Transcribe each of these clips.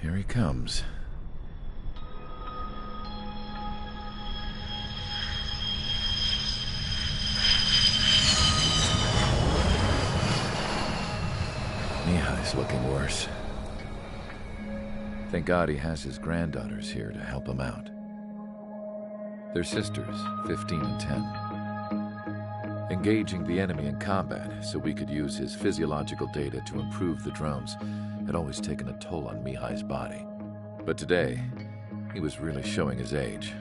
Here he comes. Mihai's looking worse. Thank God he has his granddaughters here to help him out. They're sisters, 15 and 10. Engaging the enemy in combat so we could use his physiological data to improve the drones had always taken a toll on Mihai's body. But today, he was really showing his age.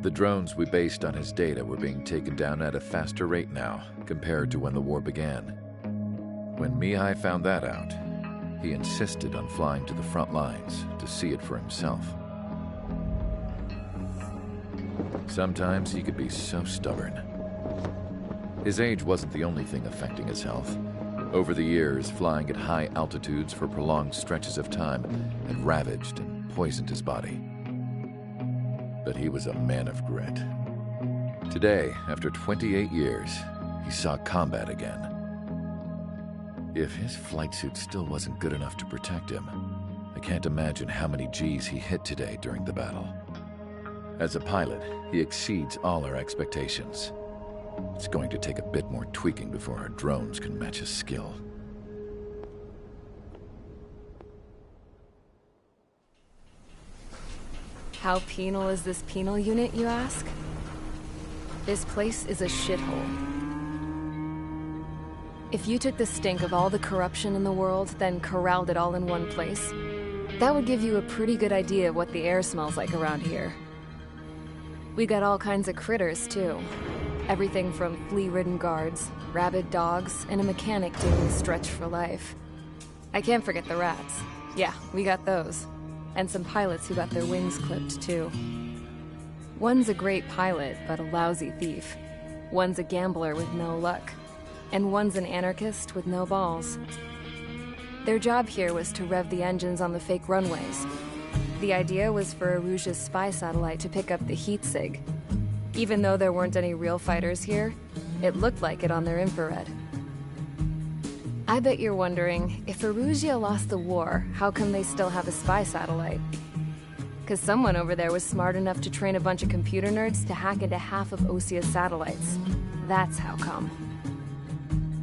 The drones we based on his data were being taken down at a faster rate now compared to when the war began. When Mihai found that out, he insisted on flying to the front lines to see it for himself. Sometimes he could be so stubborn. His age wasn't the only thing affecting his health. Over the years, flying at high altitudes for prolonged stretches of time had ravaged and poisoned his body. But he was a man of grit. Today, after 28 years, he saw combat again. If his flight suit still wasn't good enough to protect him, I can't imagine how many G's he hit today during the battle. As a pilot, he exceeds all our expectations. It's going to take a bit more tweaking before our drones can match his skill. How penal is this penal unit, you ask? This place is a shithole. If you took the stink of all the corruption in the world, then corralled it all in one place, that would give you a pretty good idea of what the air smells like around here. We got all kinds of critters, too. Everything from flea-ridden guards, rabid dogs, and a mechanic doing the stretch for life. I can't forget the rats. Yeah, we got those. And some pilots who got their wings clipped, too. One's a great pilot, but a lousy thief. One's a gambler with no luck. And one's an anarchist with no balls. Their job here was to rev the engines on the fake runways. The idea was for Aruja's spy satellite to pick up the heat sig. Even though there weren't any real fighters here, it looked like it on their infrared. I bet you're wondering, if Aruja lost the war, how come they still have a spy satellite? Because someone over there was smart enough to train a bunch of computer nerds to hack into half of Osia's satellites. That's how come.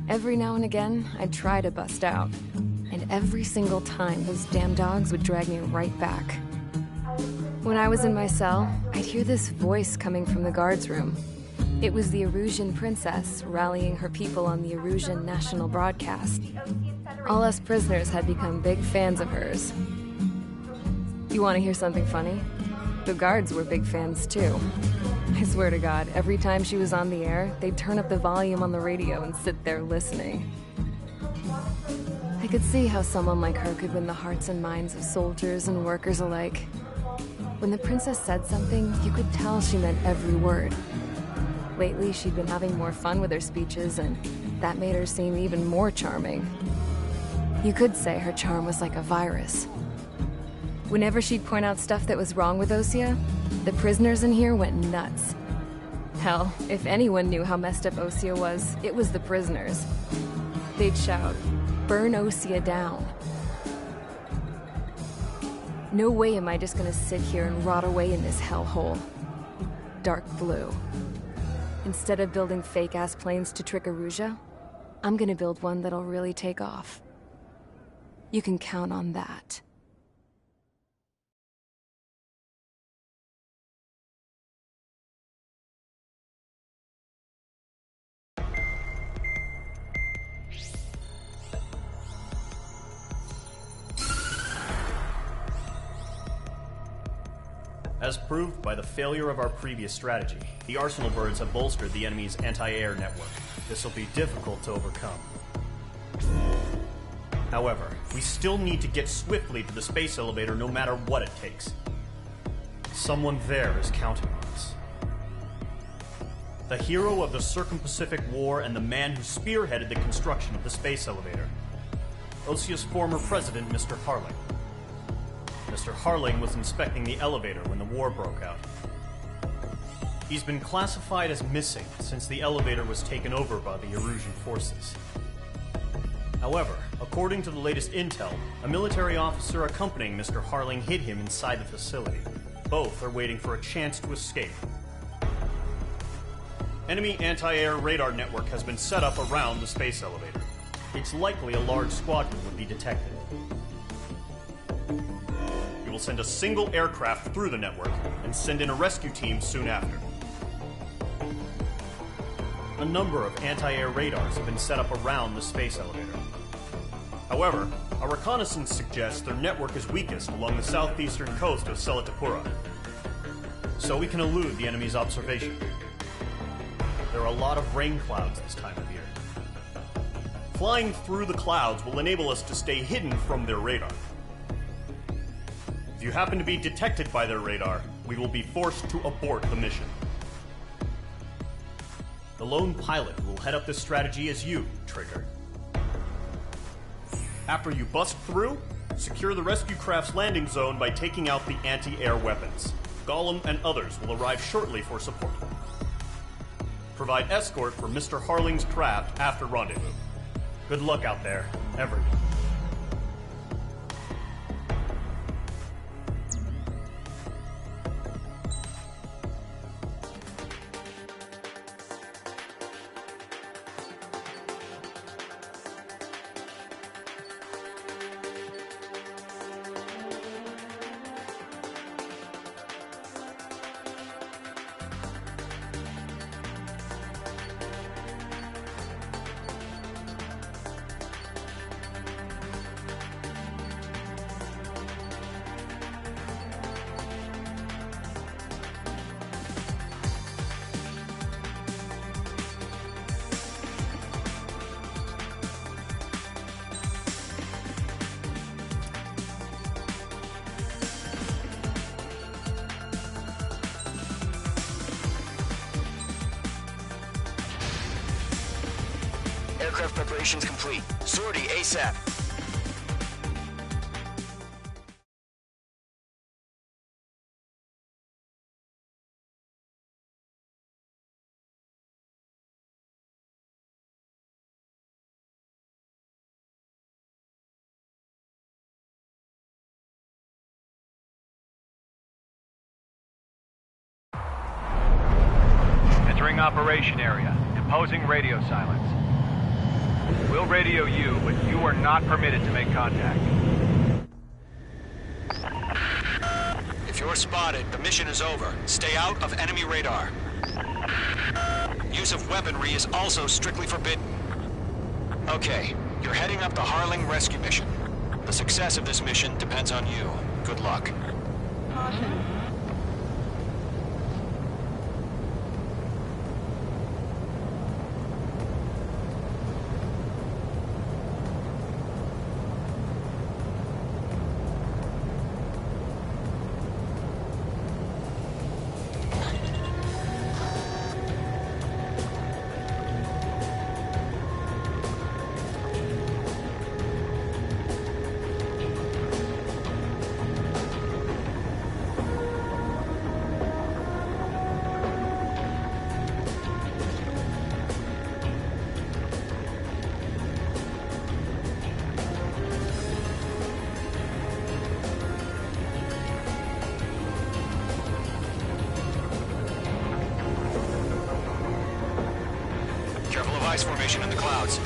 Every now and again, I'd try to bust out. And every single time, those damn dogs would drag me right back. When I was in my cell, I'd hear this voice coming from the guards room. It was the Erusian princess rallying her people on the Erusian national broadcast. All us prisoners had become big fans of hers. You want to hear something funny? The guards were big fans too. I swear to God, every time she was on the air, they'd turn up the volume on the radio and sit there listening. I could see how someone like her could win the hearts and minds of soldiers and workers alike. When the princess said something, you could tell she meant every word. Lately, she'd been having more fun with her speeches, and that made her seem even more charming. You could say her charm was like a virus. Whenever she'd point out stuff that was wrong with Osia, the prisoners in here went nuts. Hell, if anyone knew how messed up Osia was, it was the prisoners. They'd shout, "Burn Osia down." No way am I just gonna sit here and rot away in this hellhole. Dark blue. Instead of building fake-ass planes to trick Aruja, I'm gonna build one that'll really take off. You can count on that. As proved by the failure of our previous strategy, the Arsenal birds have bolstered the enemy's anti-air network. This will be difficult to overcome. However, we still need to get swiftly to the space elevator no matter what it takes. Someone there is counting on us. The hero of the Circum-Pacific War and the man who spearheaded the construction of the space elevator. Osia's former president, Mr. Harling. Mr. Harling was inspecting the elevator when the war broke out. He's been classified as missing since the elevator was taken over by the Erusian forces. However, according to the latest intel, a military officer accompanying Mr. Harling hid him inside the facility. Both are waiting for a chance to escape. Enemy anti-air radar network has been set up around the space elevator. It's likely a large squadron would be detected. We will send a single aircraft through the network and send in a rescue team soon after. A number of anti-air radars have been set up around the space elevator. However, our reconnaissance suggests their network is weakest along the southeastern coast of Selatapura, so we can elude the enemy's observation. There are a lot of rain clouds this time of year. Flying through the clouds will enable us to stay hidden from their radar. If you happen to be detected by their radar, we will be forced to abort the mission. The lone pilot who will head up this strategy is you, Trigger. After you bust through, secure the rescue craft's landing zone by taking out the anti-air weapons. Gollum and others will arrive shortly for support. Provide escort for Mr. Harling's craft after rendezvous. Good luck out there, everyone. Aircraft preparations complete. Sortie ASAP. Entering operation area. Imposing radio silence. We'll radio you, but you are not permitted to make contact. If you're spotted, the mission is over. Stay out of enemy radar. Use of weaponry is also strictly forbidden. Okay, you're heading up the Harling rescue mission. The success of this mission depends on you. Good luck. Ice formation in the clouds.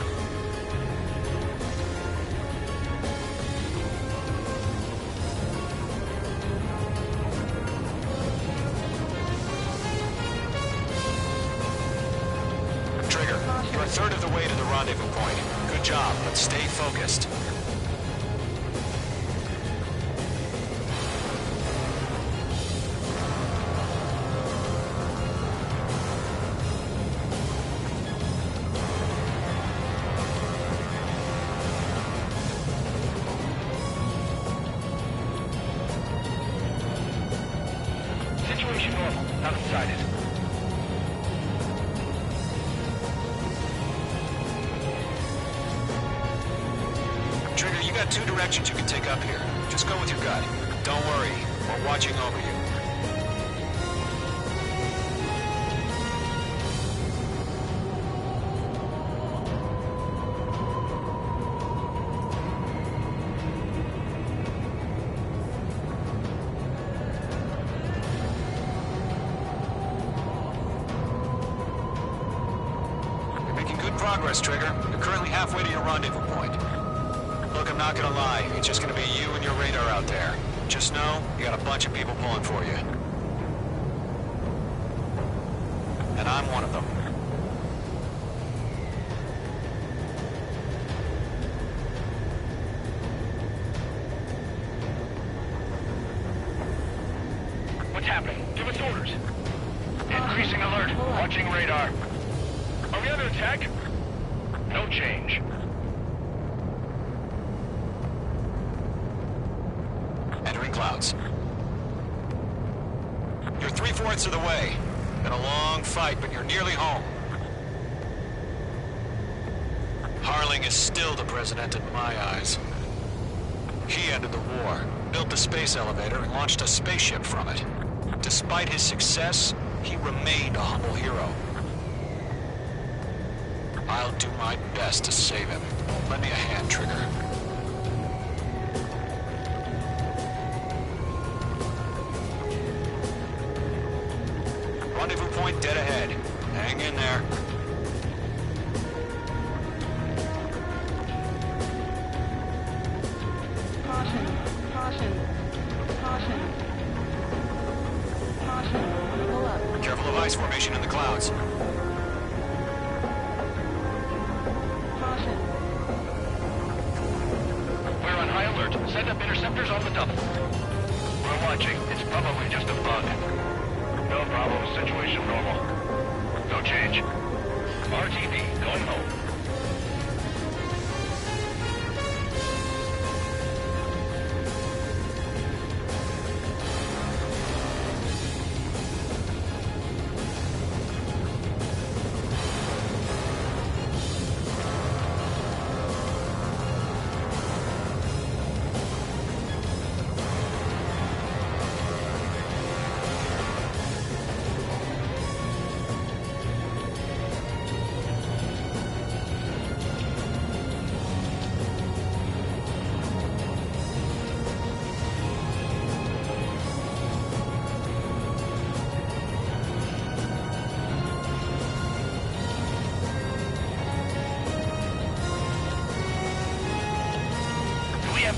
Trigger, you're a third of the way to the rendezvous point. Good job, but stay focused. Situation normal. Nothing sighted. Trigger, you got two directions you can take up here. Just go with your gut. Don't worry, we're watching over you. progress, Trigger. You're currently halfway to your rendezvous point. Look, I'm not gonna lie. It's just gonna be you and your radar out there. Just know, you got a bunch of people pulling for you. And I'm one of them. What's happening? Give us orders. Increasing alert. Watching radar. Are we under attack? No change. Entering clouds. You're 3/4 of the way. Been a long fight, but you're nearly home. Harling is still the president in my eyes. He ended the war, built the space elevator, and launched a spaceship from it. Despite his success, he remained a humble hero. I'll do my best to save him. Lend me a hand, Trigger. Rendezvous point dead ahead. Hang in there. Caution, caution, caution, caution, pull up. Careful of ice formation in the clouds. Caution. We're on high alert. Send up interceptors on the double. We're watching. It's probably just a bug. No problem. Situation normal. No change. RTD going home.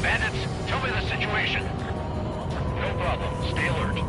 Bandits, tell me the situation. No problem. Stay alert.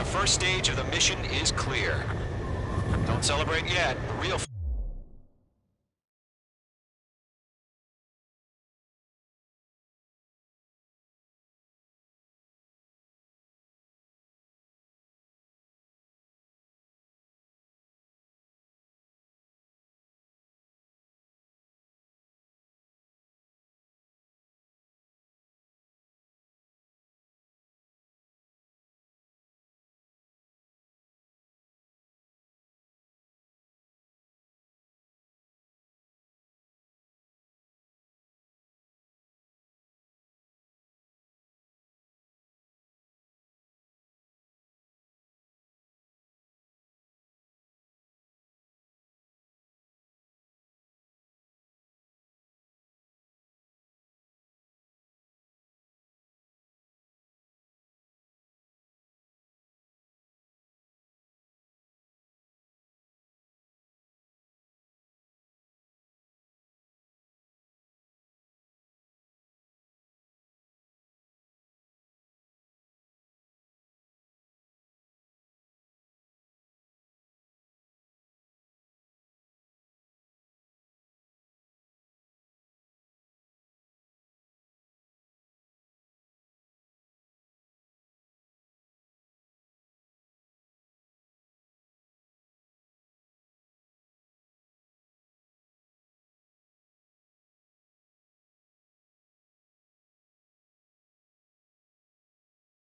first stage of the mission is clear. Don't celebrate yet. The real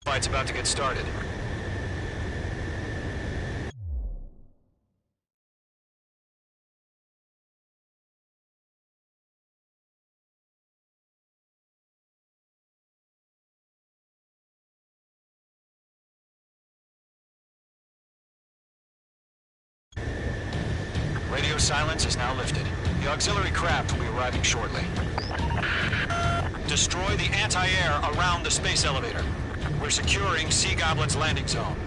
fight's about to get started. Radio silence is now lifted. The auxiliary craft will be arriving shortly. Destroy the anti-air around the space elevator. We're securing Sea Goblin's landing zone.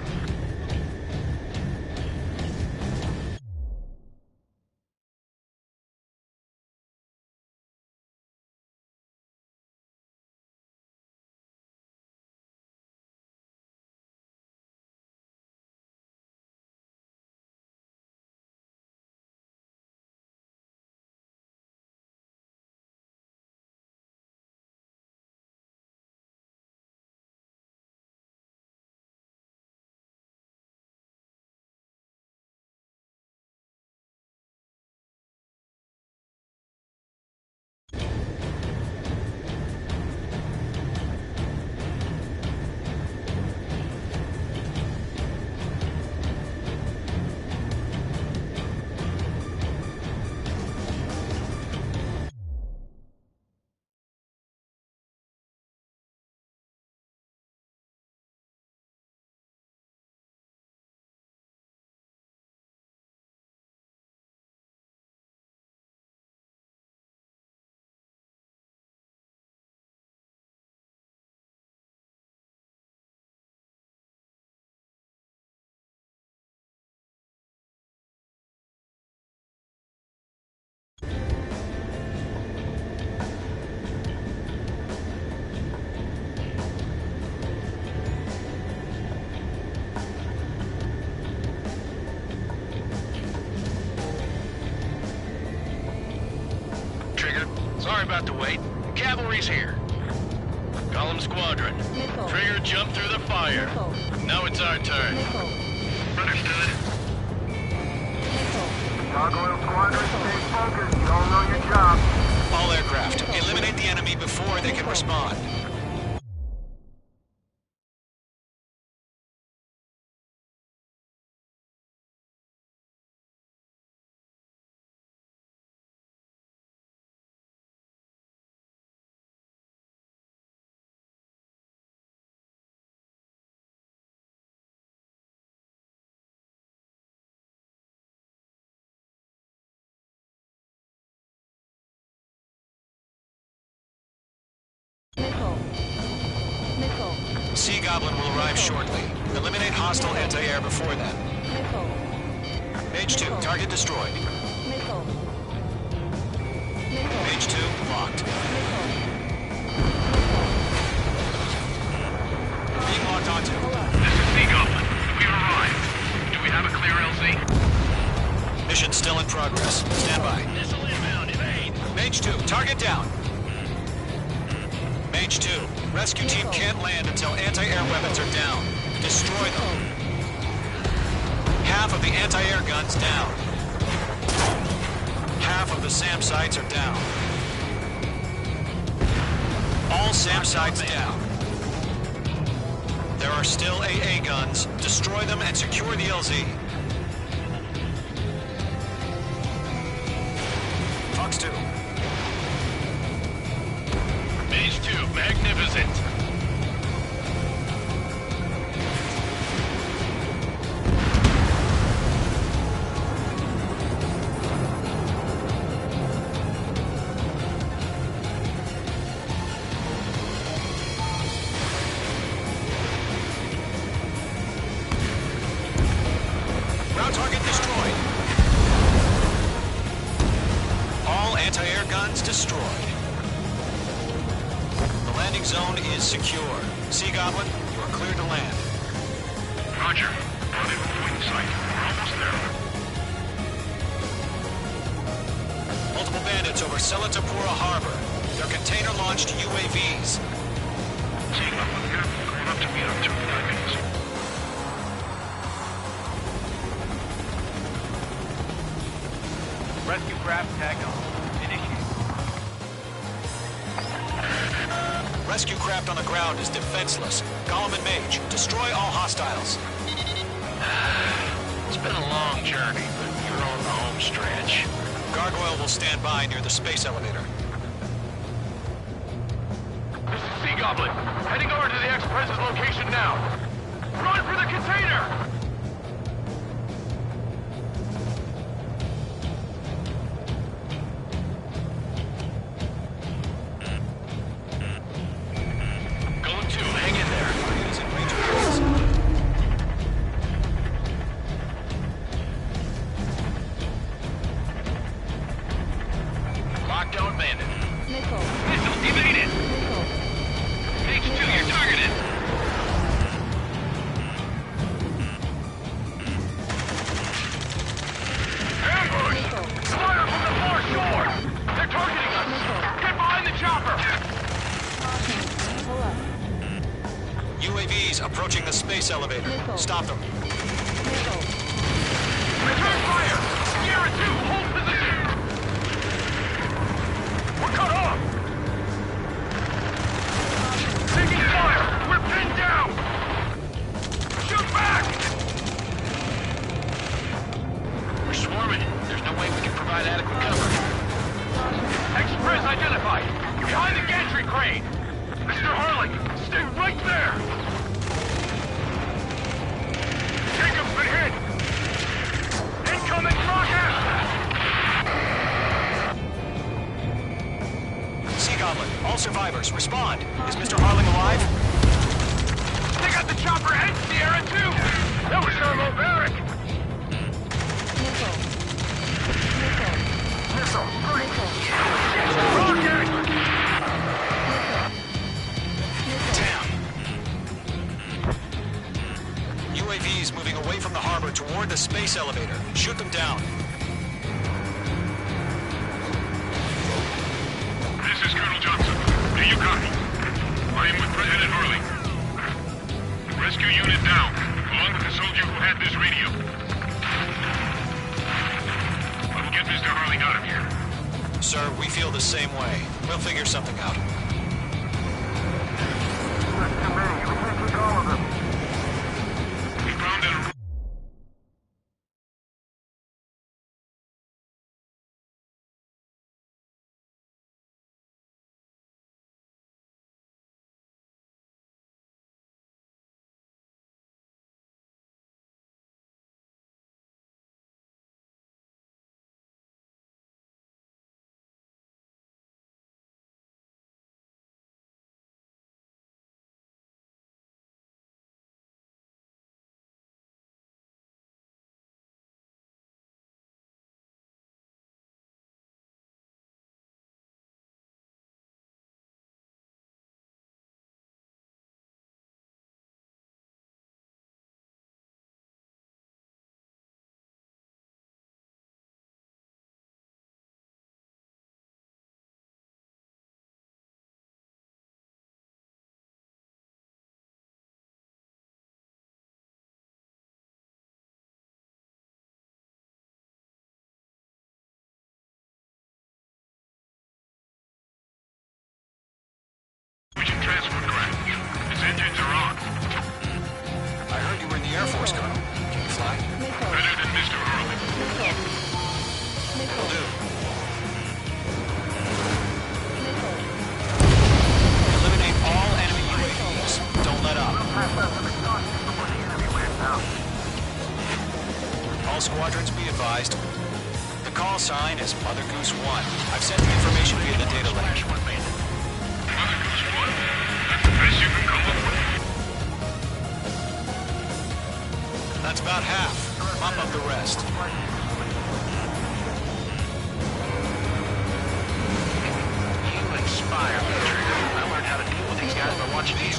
Sorry about the wait. Cavalry's here. Column squadron. Missile. Trigger jumped through the fire. Missile. Now it's our turn. Missile. Understood. Missile. Gargoyle Squadron, stay focused. You all know your job. All aircraft, eliminate the enemy before they can respond. Missile. Missile. Sea Goblin will arrive shortly. Eliminate hostile anti-air before then. Missile. Page 2, target destroyed. Missile. Missile. Page 2, locked. Missile. Being locked onto. This is Sea Goblin. We Mage 2, target down. Mage 2, rescue team can't land until anti-air weapons are down. Destroy them. Half of the anti-air guns down. Half of the SAM sites are down. All SAM sites down. There are still AA guns. Destroy them and secure the LZ. Fox 2. Mage 2, magnificent. Ground target destroyed. All anti-air guns destroyed. The landing zone is secure. Sea Goblin, you are cleared to land. Roger. Rendezvous point site. We're almost there. Multiple bandits over Selatapura Harbor. They're container-launched UAVs. Seeing up with good. Going up to meet on 2 minutes. Rescue craft tagged on. Initiate. Rescue craft on the ground is defenseless. Golem and Mage, destroy all hostiles. It's been a long journey, but you're on the home stretch. Gargoyle will stand by near the space elevator. This is Sea Goblin. Heading over to the ex-president's location now. Run for the container! Go to, hang in there. Target is in range of Lockdown bandit. Nickel. Missile evaded! Nickel. Mage 2, you're targeted! Ambush! Nickel. Fire from the far shore! They're targeting us! Get behind the chopper! Caution. Pull up. UAVs approaching the space elevator. Nickel. Stop them. Nickel. Return fire! Sierra 2, hold position! We're cut off! Taking fire! We're pinned down! Shoot back! We're swarming. There's no way we can provide adequate cover. Express identified! Behind the gantry crane! Mr. Harling, stay right there! Jacob's been hit! Incoming rocket! Sea Goblin, all survivors, respond. Is Mr. Harling alive? They got the chopper and Sierra too! That was thermobaric! Nickel. Nickel. Missile. Nickel. Rocket! Damn. UAVs moving away from the harbor toward the space elevator. Shoot them down. This is Colonel Johnson. Do you copy? I am with President Harling. Rescue unit down, along with the soldier who had this radio. I will get Mr. Harling out of here. Sir, we feel the same way. We'll figure something out. That's too many. We can't take all of them. We found a advised. The call sign is Mother Goose 1. I've sent the information via the data link. Mother Goose 1? That's the best you can come up with? That's about half. Mop up the rest. You inspire me, Trigger. I learned how to deal with these guys by watching you.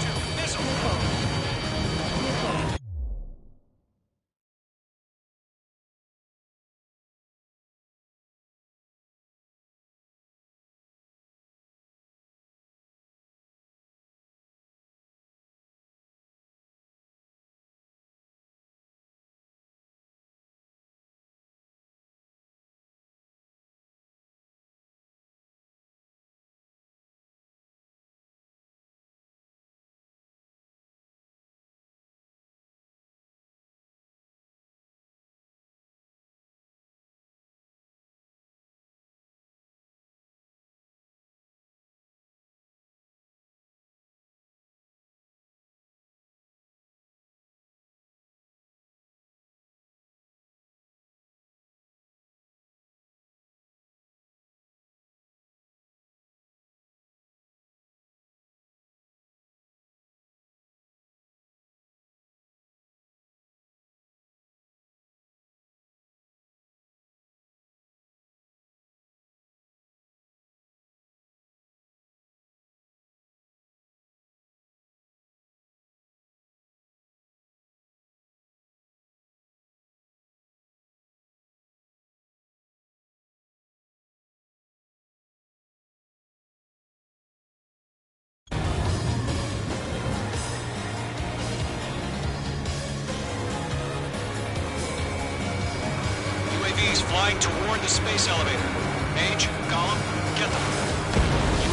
UAVs flying toward the space elevator. Mage, Gollum, get them.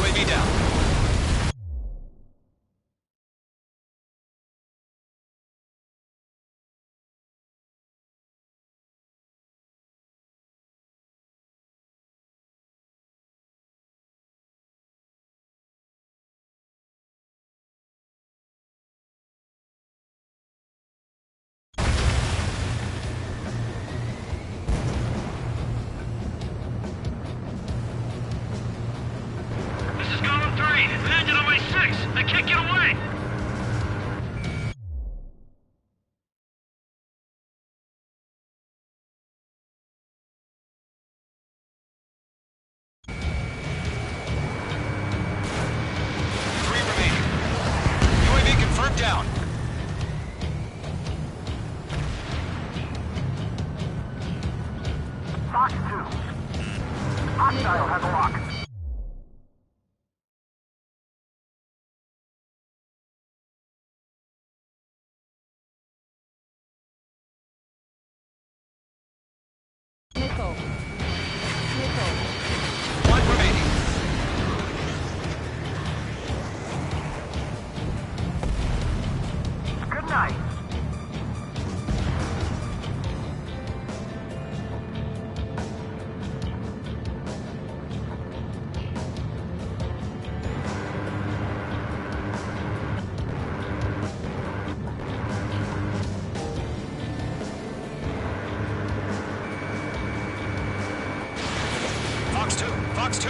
UAV down. This is Gollum 3. Landed on my 6. I can't get away. Three remaining. UAV confirmed down. Fox 2. Hostile has a lock. Nickel. Nickel. One remaining. Good night. Fox 2. Fox 2.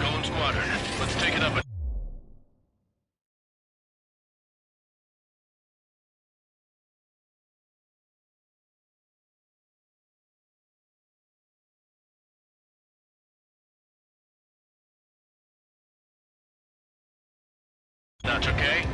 Golem Squadron. Let's take it up. That's okay.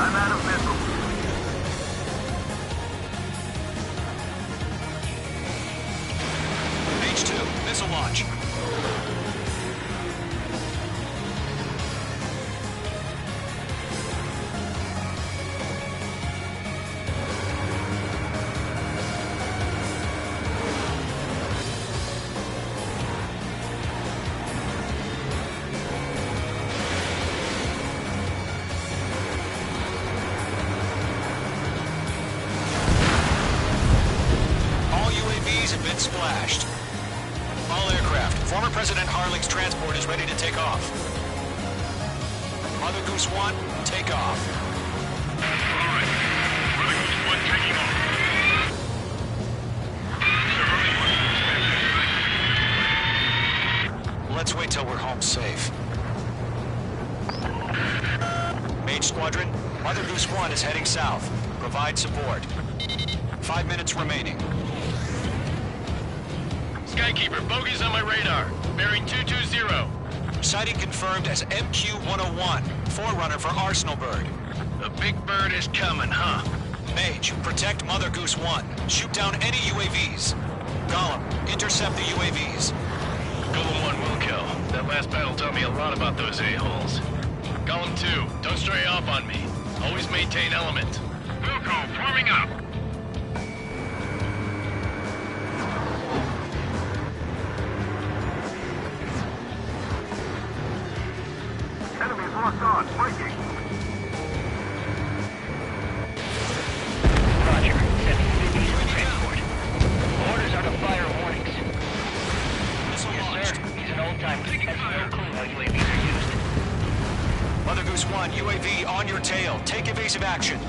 I'm out of missiles. H2, missile launch. Splashed. All aircraft, former President Harling's transport is ready to take off. Mother Goose 1, take off. All right. Mother Goose 1 taking off. Let's wait till we're home safe. Mage Squadron, Mother Goose 1 is heading south. Provide support. 5 minutes remaining. Skykeeper, bogeys on my radar. Bearing 220. Sighting confirmed as MQ-101, forerunner for Arsenal Bird. The big bird is coming, huh? Mage, protect Mother Goose 1. Shoot down any UAVs. Gollum, intercept the UAVs. Golem 1 will kill. That last battle taught me a lot about those a-holes. Golem 2, don't stray off on me. Always maintain element. Wilco, forming up. Enemies locked on. Breaking. Roger. Sending UAVs for transport. Orders are to fire warnings. Missile Yes, launched. sir. He's an old-timer. Has no clue how UAVs are used. Mother Goose 1, UAV on your tail. Take evasive action.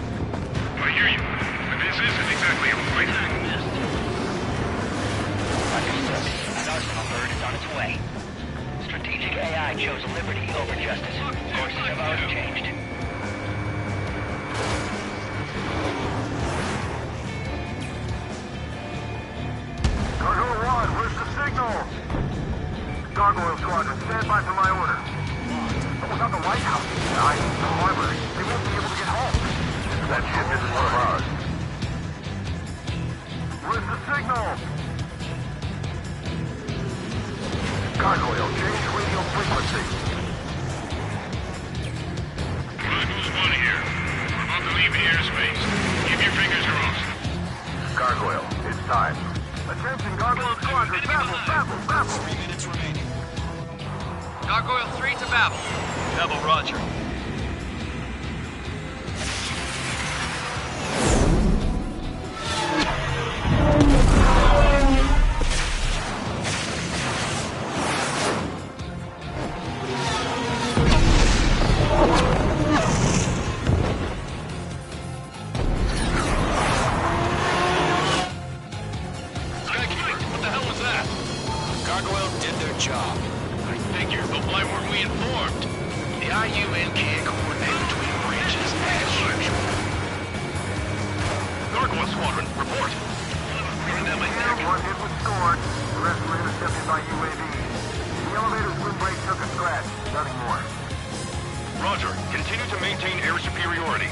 I hear you. But this isn't exactly a fight. Understood. An Arsenal bird is on its way. Strategic AI chose liberty over justice. Courses have already changed. Gargoyle 1, where's the signal? Gargoyle Squadron, stand by for my order. Without the lighthouse, guys, the harbor, they won't be able to get home. That ship isn't one of ours. Where's the signal? Gargoyle, change radio frequency. Mother Goose 1 here. We're about to leave the airspace. Keep your fingers crossed. Gargoyle, it's time. Attention, Gargoyle Squadron, babble. 3 minutes remaining. Gargoyle 3 to Babel. Babel, roger. Skykeeper, what the hell was that? Gargoyle did their job. I figured, but why weren't we informed? The IUN can't coordinate between branches as usual. Gargoyle Squadron, report. Running down my neck. One hit was scored. The rest were intercepted by UAVs. The elevator's windbreak took a scratch. Nothing more. Roger. Continue to maintain air superiority.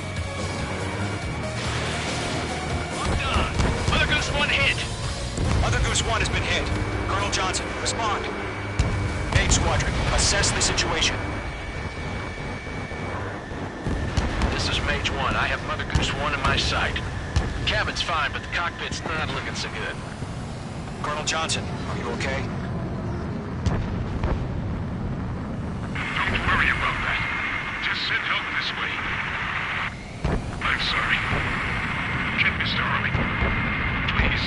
Locked on. Mother Goose 1 hit. Mother Goose 1 has been hit. Colonel Johnson, respond. Mage Squadron, assess the situation. This is Mage 1. I have Mother Goose 1 in my sight. Cabin's fine, but the cockpit's not looking so good. Colonel Johnson, are you okay? Don't worry about that. Just send help this way. I'm sorry. Get Mr. Harling. Please.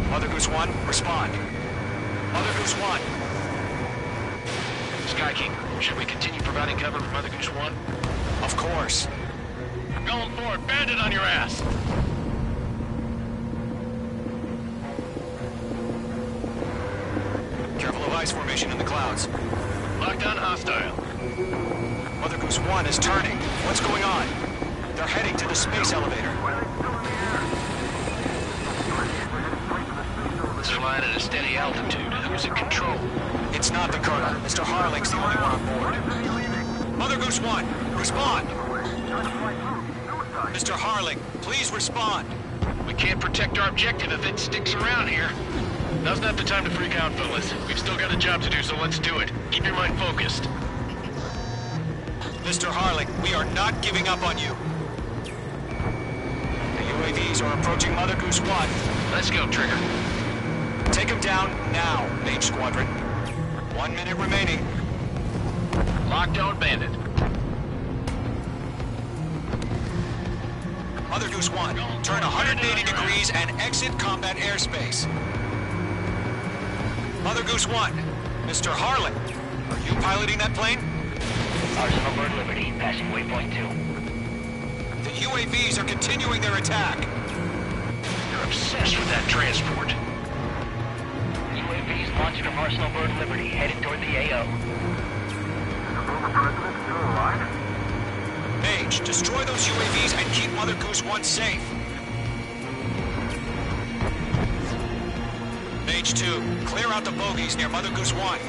Mother Goose 1, respond. Mother Goose 1. Skykeeper, should we continue providing cover for Mother Goose 1? Of course. Going forward, bandit on your ass! Careful of ice formation in the clouds. Locked on hostile. Mother Goose 1 is turning. What's going on? They're heading to the space elevator. It's flying at a steady altitude. Who's in control? It's not the Colonel. Mr. Harling's the only one on board. Mother Goose 1, respond! Mr. Harling, please respond. We can't protect our objective if it sticks around here. Now's not the time to freak out, fellas. We've still got a job to do, so let's do it. Keep your mind focused. Mr. Harling, we are not giving up on you. The UAVs are approaching Mother Goose 1. Let's go, Trigger. Take them down now, Mage Squadron. 1 minute remaining. Lockdown bandit. Mother Goose 1, turn 180 degrees and exit combat airspace. Mother Goose 1, Mr. Harling, are you piloting that plane? Arsenal Bird Liberty, passing waypoint 2. The UAVs are continuing their attack. You're obsessed with that transport. UAVs launched from Arsenal Bird Liberty, headed toward the AO. Mage, destroy those UAVs and keep Mother Goose 1 safe. Mage 2, clear out the bogies near Mother Goose 1.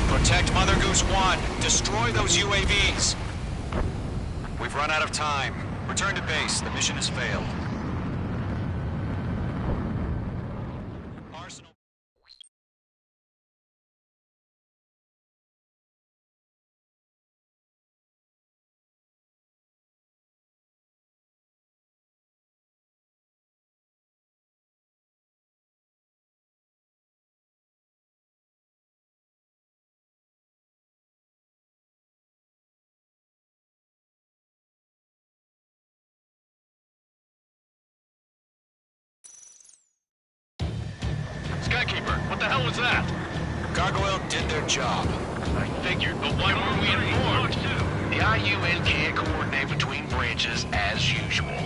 Protect Mother Goose 1. Destroy those UAVs. We've run out of time. Return to base. The mission has failed. Arsenal. Skykeeper, what the hell was that? Gargoyle did their job. I figured, but why weren't we informed? The IUN can't coordinate between branches as usual.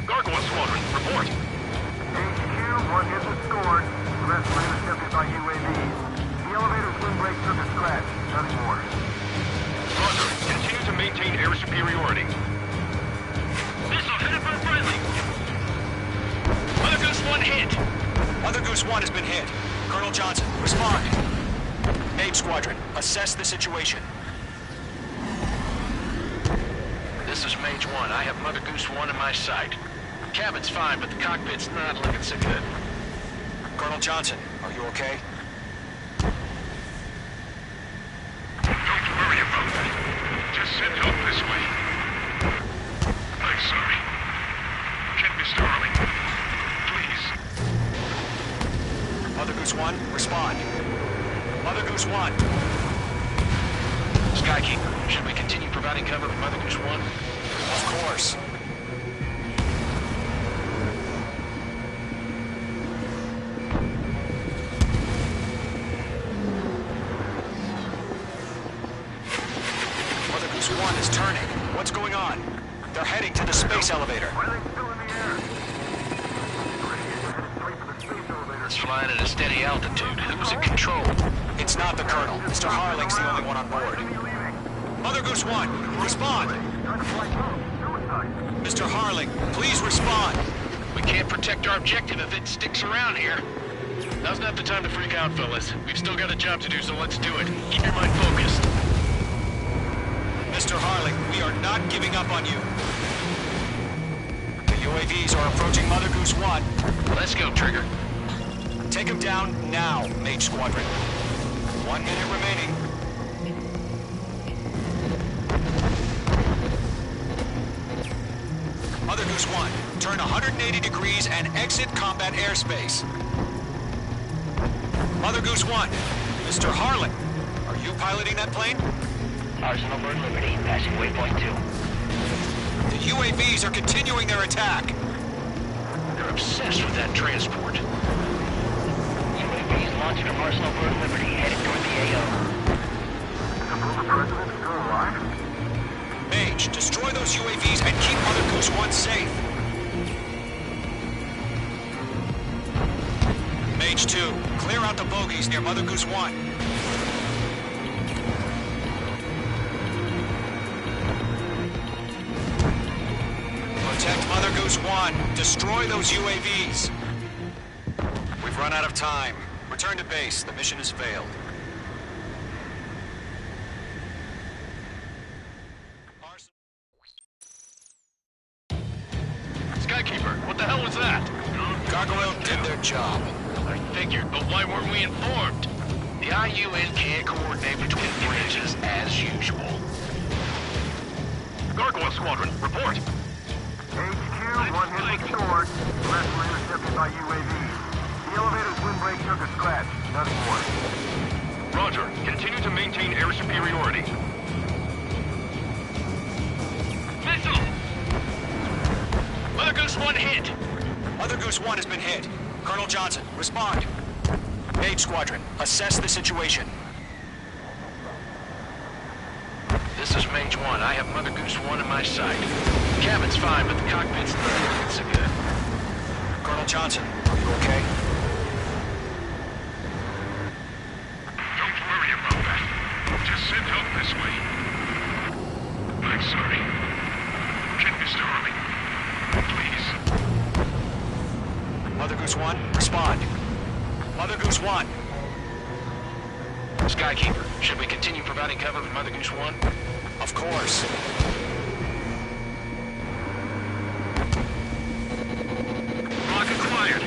Gargoyle Squadron, report. HQ, 1 hit was scored. The rest were intercepted by UAVs. The elevator's wind brake took a scratch. Nothing more. Roger, continue to maintain air superiority. Missile headed for friendly. Mother Goose 1 hit. Mother Goose 1 has been hit. Colonel Johnson, respond. Mage Squadron, assess the situation. This is Mage 1. I have Mother Goose 1 in my sight. Cabin's fine, but the cockpit's not looking so good. Colonel Johnson, are you okay? Don't worry about that. Just send help this way. I'm sorry. Get Mr. Harling. Please. Mother Goose 1, respond. Mother Goose 1. Skykeeper, should we continue providing cover for Mother Goose 1? Of course. Mother Goose 1 is turning. What's going on? They're heading to the space elevator. Why are they still in the air? It's flying at a steady altitude. Who's in control? It's not the Colonel. Mr. Harling's the only one on board. Mother Goose 1, respond. Mr. Harling, please respond. We can't protect our objective if it sticks around here. Now's not the time to freak out, fellas. We've still got a job to do, so let's do it. Keep your mind focused. Mr. Harling, we are not giving up on you. The UAVs are approaching Mother Goose 1. Let's go, Trigger. Take him down now, Mage Squadron. 1 minute remaining. Mother Goose 1, turn 180 degrees and exit combat airspace. Mother Goose 1, Mr. Harling, are you piloting that plane? Arsenal Bird Liberty, passing waypoint 2. The UAVs are continuing their attack. You're obsessed with that transport. UAVs launched from Arsenal Bird Liberty, headed toward the AO. Is the former president still alive? Mage, destroy those UAVs and keep Mother Goose 1 safe. Mage 2, clear out the bogies near Mother Goose 1. Protect Mother Goose 1. Destroy those UAVs. We've run out of time. Return to base. The mission has failed. Skykeeper, what the hell was that? Gargoyle did their job. I figured, but why weren't we informed? The IUN can't coordinate between branches as usual. Gargoyle Squadron, report. HQ, one hit was stored. The rest were intercepted by UAVs. The elevator's windbreak took a scratch. Nothing more. Roger. Continue to maintain air superiority. Missile! Mother Goose 1 hit! Mother Goose 1 has been hit. Colonel Johnson, respond. Mage Squadron, assess the situation. This is Mage 1. I have Mother Goose 1 in my sight. Cabin's fine, but the cockpit's not looking so good. Colonel Johnson, are you okay? Don't worry about that. Just send help this way. I'm sorry. Get Mr. Harley. Please. Mother Goose 1, respond. Mother Goose 1. Skykeeper, should we continue providing cover for Mother Goose 1? Of course. Lock acquired.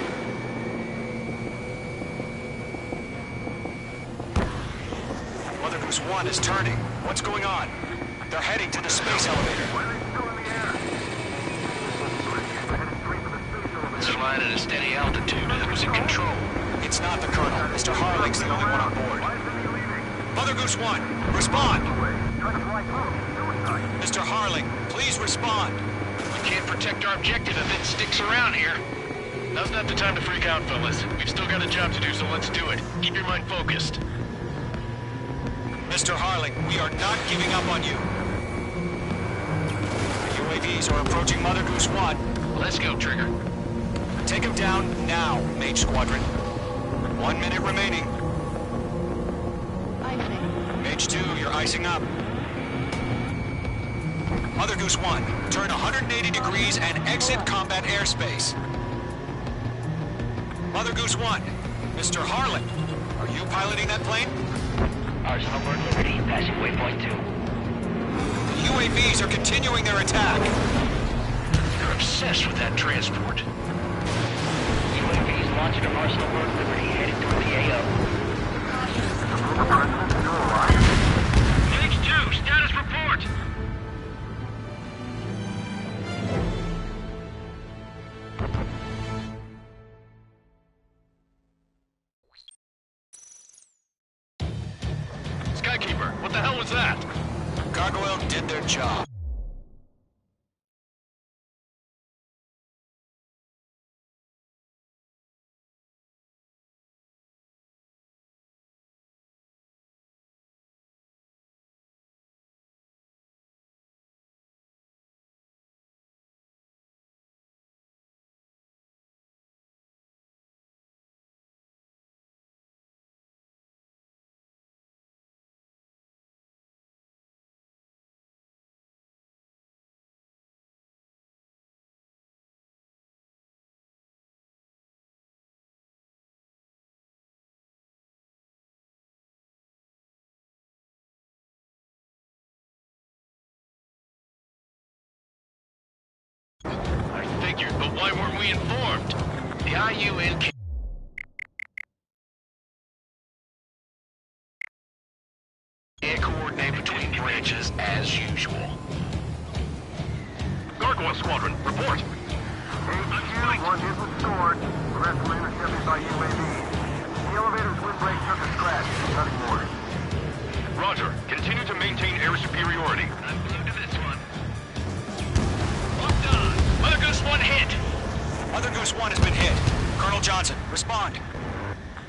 Mother Goose 1 is turning. What's going on? They're heading to the space elevator. Why are they still in the air? We're headed straight for the space elevator. It's flying at a steady altitude. Who's in control? It's not the Colonel. Mr. Harling's the only one on board. Why isn't he leaving? Mother Goose 1, respond! Trying to fly through. Suicide. Mr. Harling, please respond. We can't protect our objective if it sticks around here. Now's not the time to freak out, fellas. We've still got a job to do, so let's do it. Keep your mind focused. Mr. Harling, we are not giving up on you. The UAVs are approaching Mother Goose 1. Let's go, Trigger. Take him down now, Mage Squadron. 1 minute remaining. Mage 2, you're icing up. Mother Goose 1, turn 180 degrees and exit combat airspace. Mother Goose 1, Mr. Harlan, are you piloting that plane? Arsenal Bird Liberty, passing waypoint 2. The UAVs are continuing their attack. They're obsessed with that transport. UAVs launched from Arsenal Bird Liberty, headed toward the AO. The president still alive? Mage 2, status report! Skykeeper, what the hell was that? Gargoyle did their job. I figured, but why weren't we informed? The IUN can't coordinate between branches as usual. Gargoyle Squadron, report. HQ, one hit was stored. The rest were intercepted by UAVs. The elevator's windbreak took a scratch. Nothing more. Roger. Continue to maintain air superiority. I'm glued to this one. Locked on. Mother Goose 1 hit. Mother Goose 1 has been hit. Colonel Johnson, respond.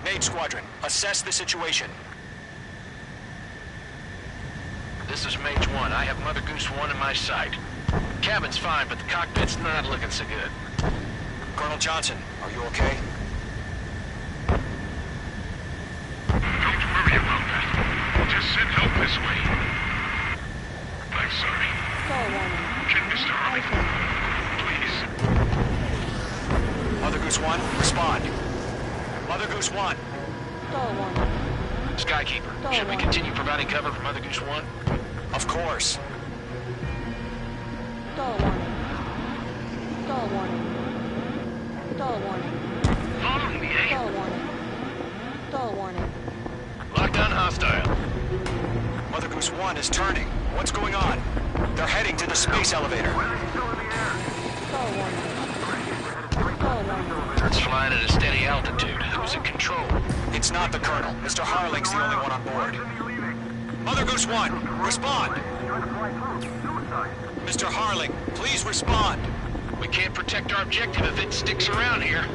Mage Squadron, assess the situation. This is Mage 1. I have Mother Goose 1 in my sight. Cabin's fine, but the cockpit's not looking so good. Colonel Johnson, are you okay? Don't worry about that. Just send help this way. I'm sorry. Get Mr. Harley. Please. Mother Goose 1, respond. Mother Goose 1, Skykeeper, should we continue providing cover for Mother Goose 1? Of course. Following me, eh? Lockdown hostile. Mother Goose 1 is turning. What's going on? They're heading to the space elevator. It's flying at a steady altitude. Who's in control? It's not the Colonel. Mr. Harling's the only one on board. Mother Goose 1, respond! Mr. Harling, please respond! We can't protect our objective if it sticks around here.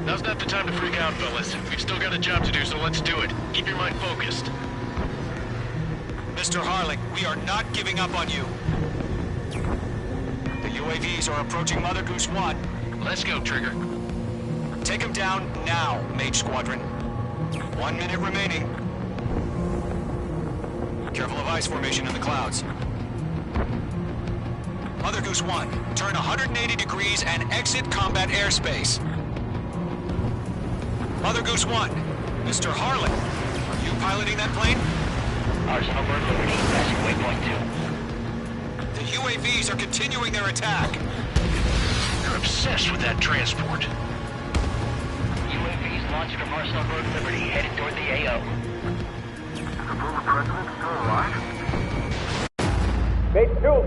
Now's not the time to freak out, fellas. We've still got a job to do, so let's do it. Keep your mind focused. Mr. Harling, we are not giving up on you. The UAVs are approaching Mother Goose 1. Let's go, Trigger. Take him down now, Mage Squadron. 1 minute remaining. Careful of ice formation in the clouds. Mother Goose 1, turn 180 degrees and exit combat airspace. Mother Goose 1, Mr. Harling, are you piloting that plane? Arsenal Bird Liberty, passing waypoint 2. The UAVs are continuing their attack. You're obsessed with that transport. UAVs launched from Arsenal Bird Liberty, headed toward the AO. Is the former president still alive? Make two.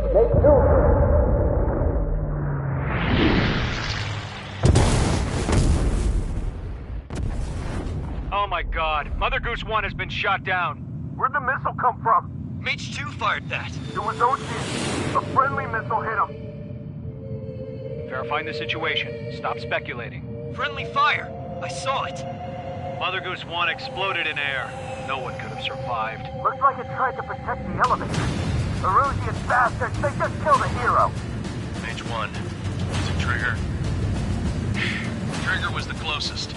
Oh my god, Mother Goose 1 has been shot down. Where'd the missile come from? Mage 2 fired that. It was Ocean. A friendly missile hit him. Verifying the situation. Stop speculating. Friendly fire. I saw it. Mother Goose 1 exploded in air. No one could have survived. Looks like it tried to protect the elevator. Erusian bastards, they just killed a hero. Mage 1. Is it Trigger? Trigger was the closest.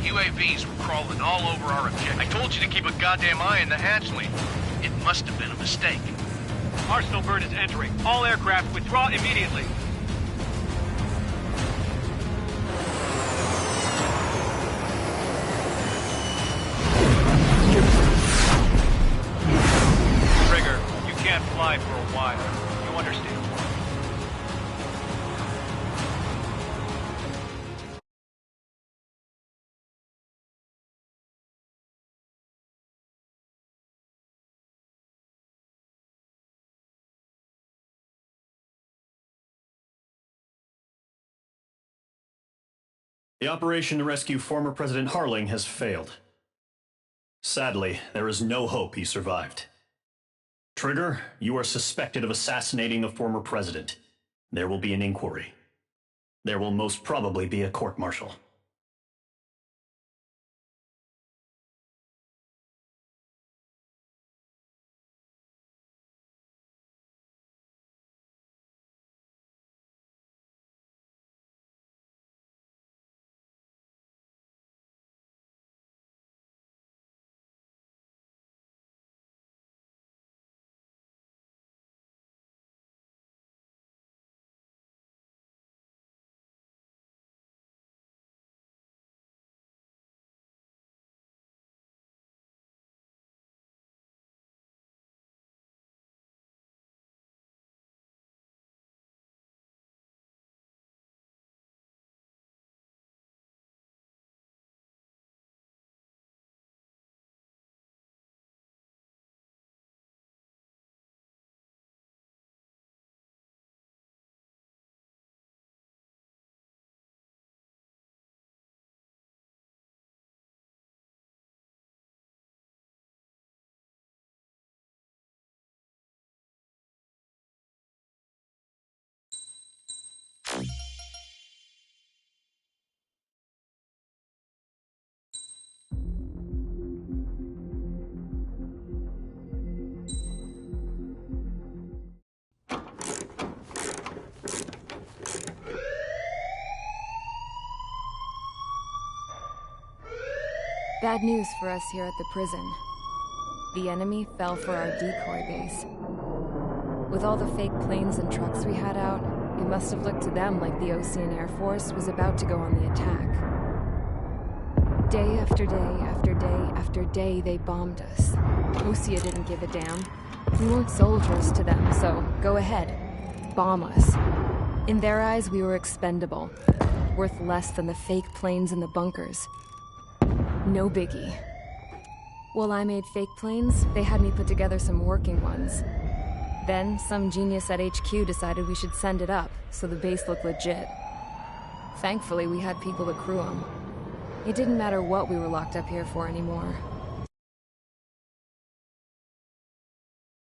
UAVs were crawling all over our objective. I told you to keep a goddamn eye in the hatchling. It must have been a mistake. Arsenal Bird is entering. All aircraft withdraw immediately. Trigger, you can't fly for a while. You understand? The operation to rescue former President Harling has failed. Sadly, there is no hope he survived. Trigger, you are suspected of assassinating the former president. There will be an inquiry. There will most probably be a court-martial. Bad news for us here at the prison. The enemy fell for our decoy base. With all the fake planes and trucks we had out, it must have looked to them like the Ocean Air Force was about to go on the attack. Day after day after day after day, they bombed us. Osea didn't give a damn. We weren't soldiers to them, so go ahead. Bomb us. In their eyes, we were expendable. Worth less than the fake planes in the bunkers. No biggie. While I made fake planes, they had me put together some working ones. Then, some genius at HQ decided we should send it up, so the base looked legit. Thankfully, we had people to crew them. It didn't matter what we were locked up here for anymore.